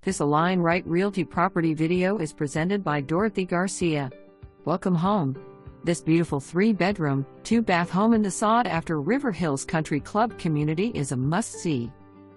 This Align Right Realty property video is presented by Dorothy Garcia. Welcome home. This beautiful 3-bedroom, 2-bath home in the sought-after River Hills Country Club community is a must-see.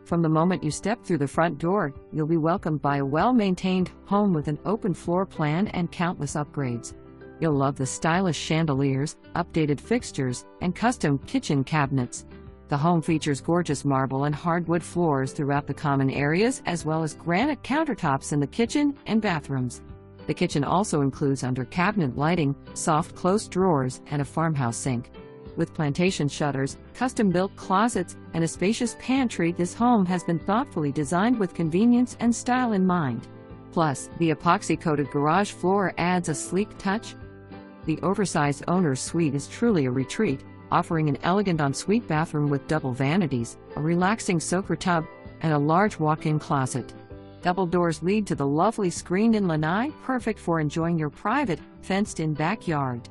From the moment you step through the front door, you'll be welcomed by a well-maintained home with an open floor plan and countless upgrades. You'll love the stylish chandeliers, updated fixtures, and custom kitchen cabinets. The home features gorgeous marble and hardwood floors throughout the common areas, as well as granite countertops in the kitchen and bathrooms. The kitchen also includes under-cabinet lighting, soft closed drawers, and a farmhouse sink. With plantation shutters, custom-built closets, and a spacious pantry, this home has been thoughtfully designed with convenience and style in mind. Plus, the epoxy-coated garage floor adds a sleek touch. The oversized owner's suite is truly a retreat, offering an elegant ensuite bathroom with double vanities, a relaxing soaker tub, and a large walk-in closet. Double doors lead to the lovely screened-in lanai, perfect for enjoying your private, fenced-in backyard.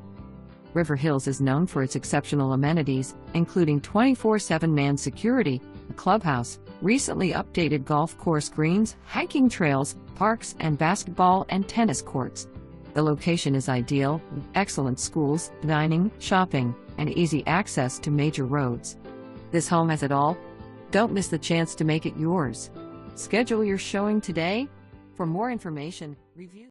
River Hills is known for its exceptional amenities, including 24/7 manned security, a clubhouse, recently updated golf course greens, hiking trails, parks, and basketball and tennis courts. The location is ideal, with excellent schools, dining, shopping, and easy access to major roads. This home has it all. Don't miss the chance to make it yours. Schedule your showing today. For more information, review